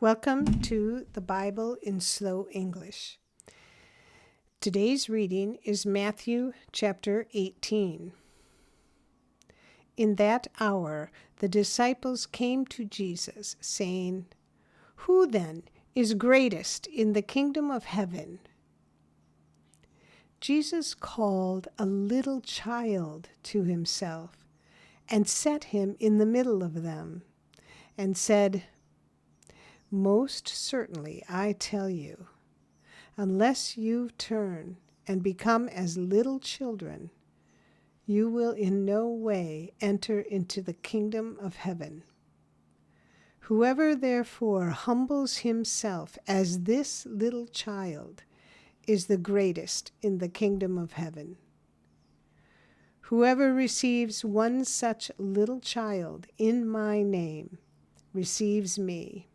Welcome to the Bible in Slow English. Today's reading is Matthew chapter 18. In that hour, the disciples came to Jesus, saying, "Who then is greatest in the kingdom of heaven?" Jesus called a little child to himself and set him in the middle of them, and said, "Most certainly, I tell you, unless you turn and become as little children, you will in no way enter into the kingdom of heaven. Whoever therefore humbles himself as this little child is the greatest in the kingdom of heaven. Whoever receives one such little child in my name receives me.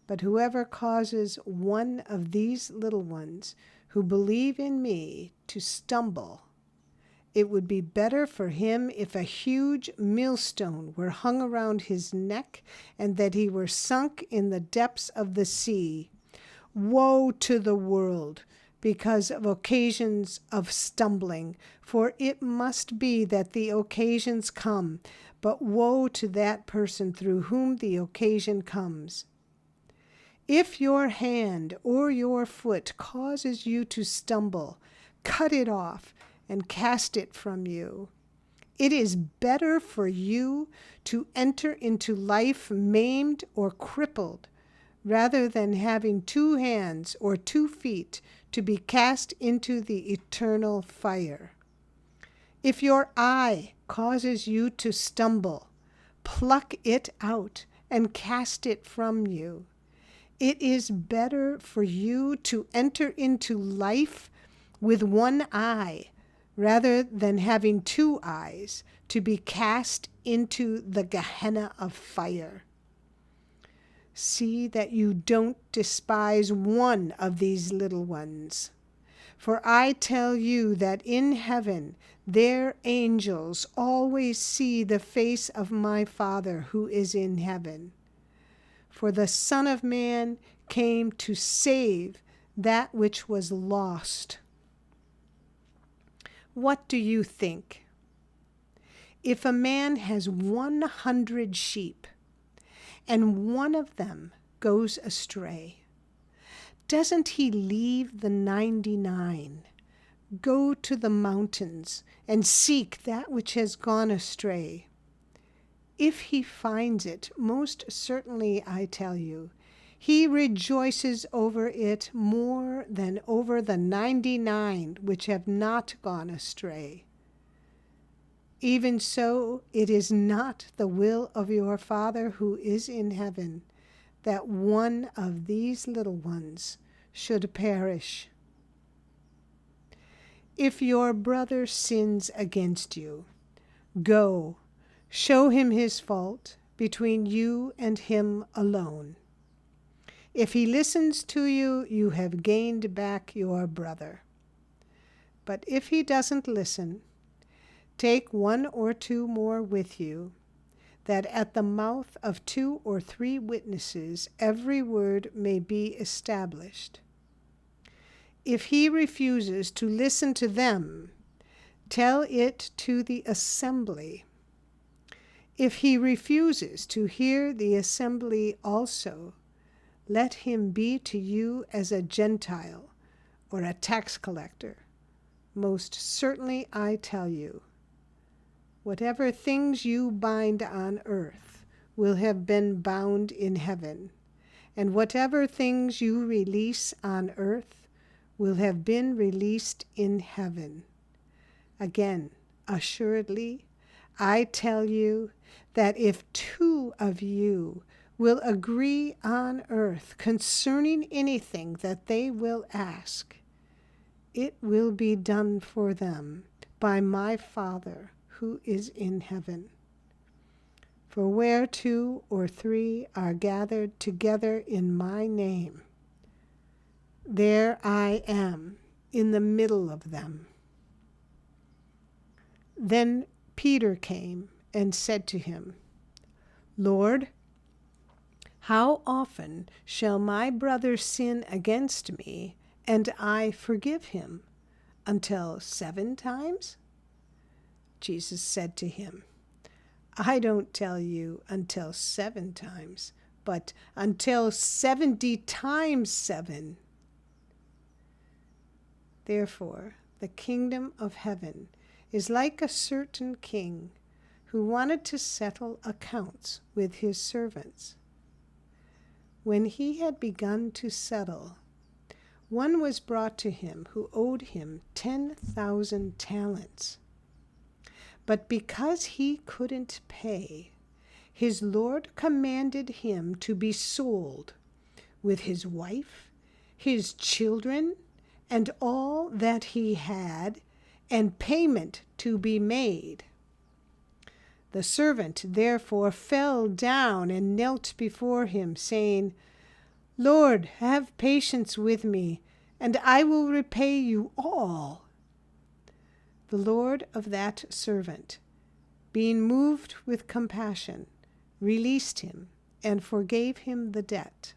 But whoever causes one of these little ones who believe in me to stumble, it would be better for him if a huge millstone were hung around his neck and that he were sunk in the depths of the sea. Woe to the world because of occasions of stumbling, for it must be that the occasions come, but woe to that person through whom the occasion comes. If your hand or your foot causes you to stumble, cut it off and cast it from you. It is better for you to enter into life maimed or crippled, rather than having 2 hands or 2 feet to be cast into the eternal fire. If your eye causes you to stumble, pluck it out and cast it from you. It is better for you to enter into life with 1 eye rather than having 2 eyes to be cast into the Gehenna of fire. See that you don't despise one of these little ones. For I tell you that in heaven their angels always see the face of my Father who is in heaven. For the Son of Man came to save that which was lost. What do you think? If a man has 100 sheep, and one of them goes astray, doesn't he leave the 99, go to the mountains, and seek that which has gone astray? If he finds it, most certainly I tell you, he rejoices over it more than over the 99 which have not gone astray. Even so, it is not the will of your Father who is in heaven that one of these little ones should perish. If your brother sins against you, go, show him his fault between you and him alone. If he listens to you, you have gained back your brother. But if he doesn't listen, take 1 or 2 more with you, that at the mouth of 2 or 3 witnesses every word may be established. If he refuses to listen to them, tell it to the assembly. If he refuses to hear the assembly also, let him be to you as a Gentile or a tax collector. Most certainly I tell you, whatever things you bind on earth will have been bound in heaven, and whatever things you release on earth will have been released in heaven. Again, assuredly, I tell you that if 2 of you will agree on earth concerning anything that they will ask, it will be done for them by my Father who is in heaven. For where 2 or 3 are gathered together in my name, there I am in the middle of them." Then Peter came and said to him, "Lord, How often shall my brother sin against me, and I forgive him? Until 7 times? Jesus said to him, I don't tell you until 7 times, but until 70 times 7. Therefore, the kingdom of heaven is like a certain king who wanted to settle accounts with his servants. When he had begun to settle, one was brought to him who owed him 10,000 talents. But because he couldn't pay, his Lord commanded him to be sold, with his wife, his children, and all that he had, and payment to be made. The servant therefore fell down and knelt before him, saying, Lord, have patience with me, and I will repay you all. The Lord of that servant, being moved with compassion, released him and forgave him the debt.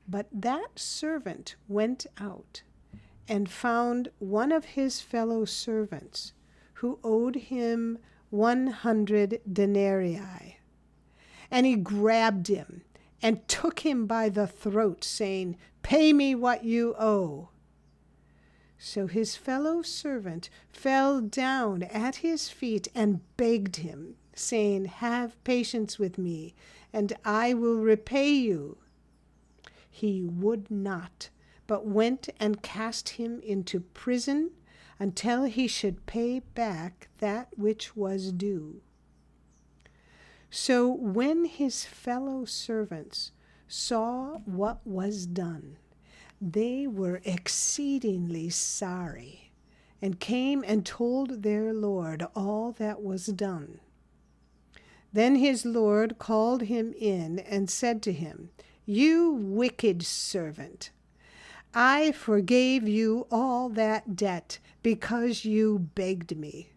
But that servant went out and found one of his fellow servants who owed him 100 denarii. And he grabbed him and took him by the throat, saying, Pay me what you owe. So his fellow servant fell down at his feet and begged him, saying, Have patience with me, and I will repay you. He would not, but went and cast him into prison until he should pay back that which was due. So when his fellow servants saw what was done, they were exceedingly sorry, and came and told their Lord all that was done. Then his Lord called him in and said to him, You wicked servant, I forgave you all that debt because you begged me.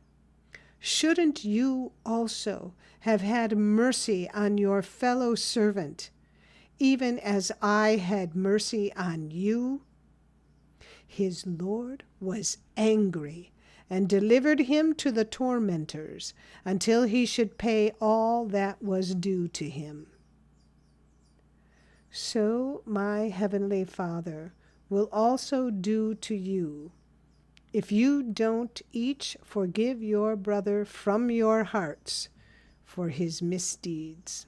Shouldn't you also have had mercy on your fellow servant, even as I had mercy on you? His Lord was angry and delivered him to the tormentors until he should pay all that was due to him. So my heavenly Father will also do to you, if you don't each forgive your brother from your hearts for his misdeeds.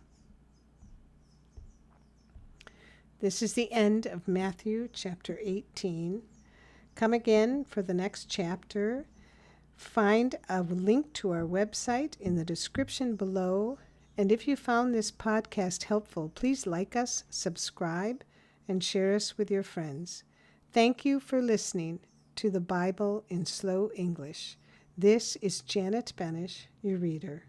This is the end of Matthew chapter 18. Come again for the next chapter. Find a link to our website in the description below. And if you found this podcast helpful, please like us, subscribe, and share us with your friends. Thank you for listening to the Bible in Slow English. This is Janet Benish, your reader.